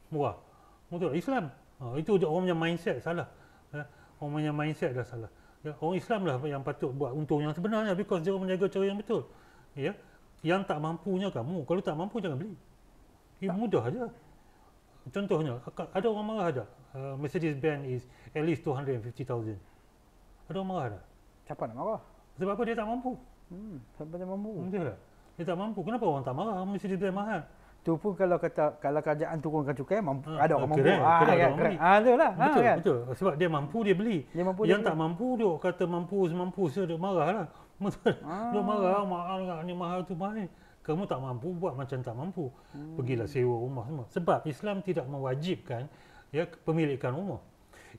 murah. Betul tak? Islam. Itu orang punya mindset salah. Orang punya mindset dah salah. Orang Islam lah yang patut buat untung yang sebenarnya because dia menjaga cara yang betul. Ya. Yang tak mampunya kamu, kalau tak mampu jangan beli. Mudah aja. Contohnya, ada orang marah ada. Mercedes-Benz is at least 250,000. Ada orang marah ada. Siapa nak marah? Sebab apa dia tak mampu? Siapa tak mampu? Betul tak? Dia tak mampu. Kenapa orang tak marah? Mercedes-Benz mahal. Tu pun kalau kerajaan turunkan cukai ada orang mampu. Itulah. Betul, kan? Betul. Sebab dia mampu dia beli. Yang tak mampu dia kata mampu semampu dia marahlah. Betul. Dia marah ni mahal tu mahal ni. Kamu tak mampu buat macam tak mampu. Pergilah sewa rumah semua. Sebab Islam tidak mewajibkan kepemilikan rumah.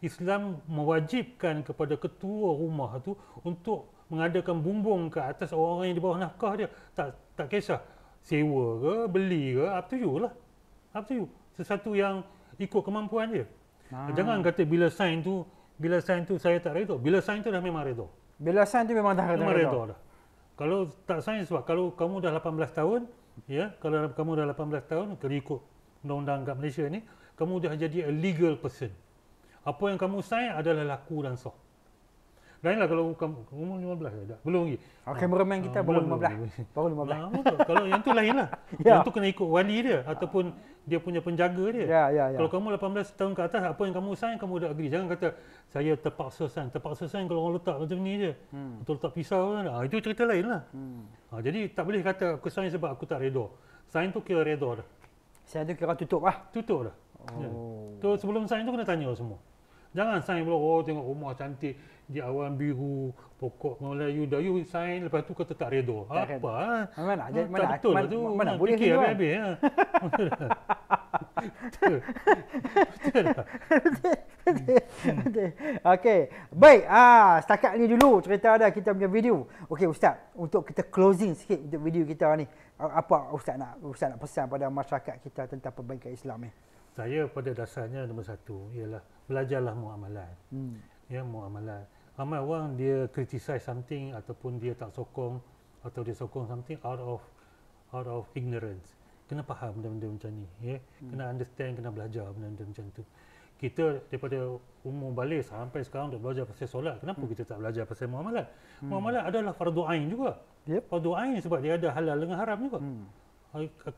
Islam mewajibkan kepada ketua rumah tu untuk mengadakan bumbung ke atas orang-orang yang di bawah nafkah dia. Tak kisah sewa ke, beli ke, up to you lah. Up to you. Sesuatu yang ikut kemampuan dia. Jangan kata bila sign tu saya tak redha. Bila sign tu dah memang redha. Bila sign tu memang dah redha dah. Kalau tak sign sebab kalau kamu dah 18 tahun, kalau kamu dah 18 tahun, kalau ikut undang-undang kat Malaysia ni, kamu dah jadi a legal person. Apa yang kamu sign adalah laku dan sah. Lainlah kalau kamu umur 15 dah. Belum lagi. Kameraman kita baru 15. Baru 15. Kalau yang tu lainlah. Yang tu kena ikut wali dia ataupun dia punya penjaga dia. Ya. Kalau kamu 18 tahun ke atas, apa yang kamu sign kamu dah agree. Jangan kata saya terpaksa sign. Terpaksa sign kalau orang letak macam ni je. Betul letak pisau kan. Itu cerita lainlah. Jadi tak boleh kata aku sign sebab aku tak redha. Sign tu kira redha dah. Sign tu kira tutup lah. Tutup dah. Tu sebelum sign tu kena tanya semua. Jangan sign pula tengok rumah cantik di awan biru, pokok Melayu, Dayu sign, lepas tu kata tak redha. Tak Apa? Mana Tak betul lah tu. mana boleh fikir kan? habis-habis. Ha. Okey. Baik, setakat ni dulu cerita dah kita punya video. Okey Ustaz, untuk kita closing sikit untuk video kita ni. Apa Ustaz nak pesan pada masyarakat kita tentang perbankan Islam ni? Saya pada dasarnya nombor satu ialah belajarlah muamalat. Ya, muamalat. Ramai orang dia criticize something ataupun dia tak sokong atau dia sokong something out of ignorance. Kena faham benda-benda macam ni, ya. Kena understand, kena belajar benda-benda macam tu. Kita daripada umur balik sampai sekarang dah belajar pasal solat. Kenapa kita tak belajar pasal muamalat? Muamalat adalah fardu ain juga. Fardu ain sebab dia ada halal dengan haram juga.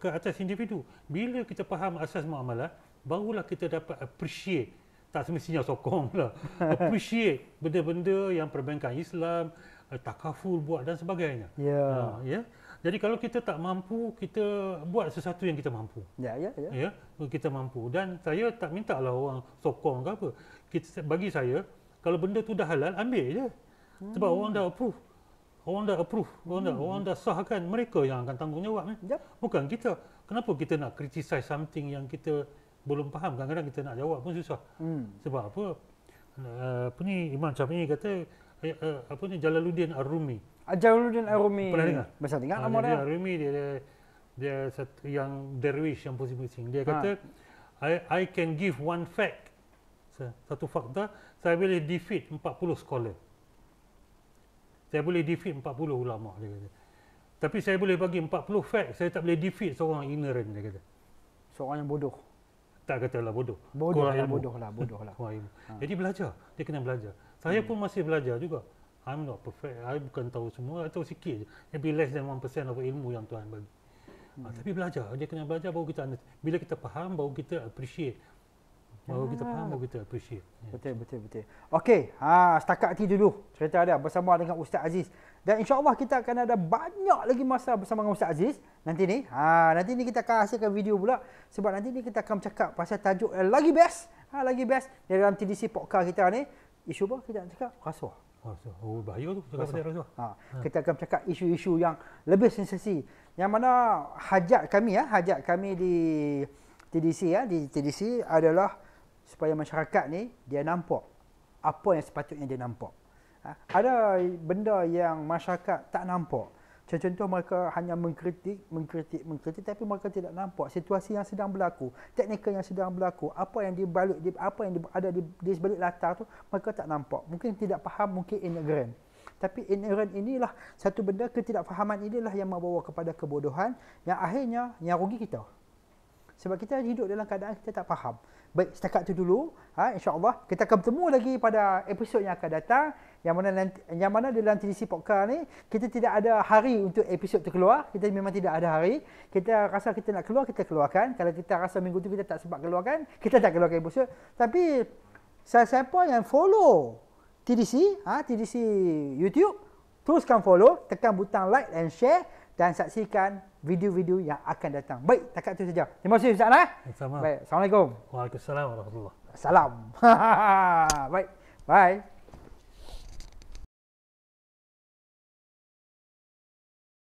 Ke atas individu. Bila kita faham asas muamalat, barulah kita dapat appreciate, tak semestinya sokong lah, appreciate benda-benda yang perbankan Islam, takaful buat dan sebagainya. Ya. Jadi kalau kita tak mampu, kita buat sesuatu yang kita mampu. Ya, kita mampu. Dan saya tak minta lah orang sokong ke apa. Bagi saya, kalau benda tu dah halal, ambil je. Sebab orang dah approve. Orang dah sahkan, mereka yang akan tanggungjawab. Bukan kita. Kenapa kita nak criticize something yang kita belum faham? Kadang-kadang kita nak jawab pun susah. Sebab apa? Imam Syafi'i kata, Jalaluddin Ar-Rumi. Jalaluddin Ar-Rumi. Pernah dengar? Besar dengar nama dia. Ar-Rumi dia satu yang derwish yang pusing-pusing. Dia kata, I can give one fact. Satu fakta, saya boleh defeat 40 scholar. Saya boleh defeat 40 ulama, dia kata. Tapi saya boleh bagi 40 fact, saya tak boleh defeat seorang ignorant, dia kata. Seorang yang bodoh. Tak katalah bodoh. Bodoh lah. Jadi belajar, dia kena belajar. Saya pun masih belajar juga. I'm not perfect. I bukan tahu semua, I tahu sikit je. Maybe less than 1% of ilmu yang Tuhan bagi. Tapi belajar, dia kena belajar baru kita understand. Bila kita faham, baru kita appreciate. Betul. Okey, setakat itu dulu cerita dia bersama dengan Ustaz Aziz. Dan insya-Allah kita akan ada banyak lagi masa bersama dengan Ustaz Aziz nanti ni. Nanti ni kita akan hasilkan video pula sebab nanti ni kita akan bercakap pasal tajuk yang lagi best. Lagi best dalam TDC podcast kita ni. Isu apa kita nak cakap? Rasuah. Bahaya tu cakap pasal rasuah. Kita akan bercakap isu-isu yang lebih sensasi. Yang mana hajat kami di TDC adalah supaya masyarakat ni dia nampak apa yang sepatutnya dia nampak. Ada benda yang masyarakat tak nampak. Contoh mereka hanya mengkritik tapi mereka tidak nampak situasi yang sedang berlaku, teknikal yang sedang berlaku, apa yang ada di sebalik latar tu mereka tak nampak. Mungkin tidak faham, mungkin ignorant. Tapi ignorant inilah satu benda, ketidakfahaman inilah yang membawa kepada kebodohan yang akhirnya yang rugi kita. Sebab kita hidup dalam keadaan kita tak faham. Baik, setakat itu dulu. InsyaAllah kita akan bertemu lagi pada episod yang akan datang. Yang mana dalam TDC Podcast ni, kita tidak ada hari untuk episod tu keluar. Kita memang tidak ada hari. Kita rasa kita nak keluar, kita keluarkan. Kalau kita rasa minggu tu kita tak sempat keluarkan, kita tak keluarkan episod. Tapi, siapa yang follow TDC YouTube, teruskan follow, tekan butang like and share dan saksikan video-video yang akan datang. Baik, takat itu saja. Terima kasih Ustaz. Sama. Baik, Assalamualaikum. Waalaikumsalam warahmatullahi. Salam. Baik. Bye.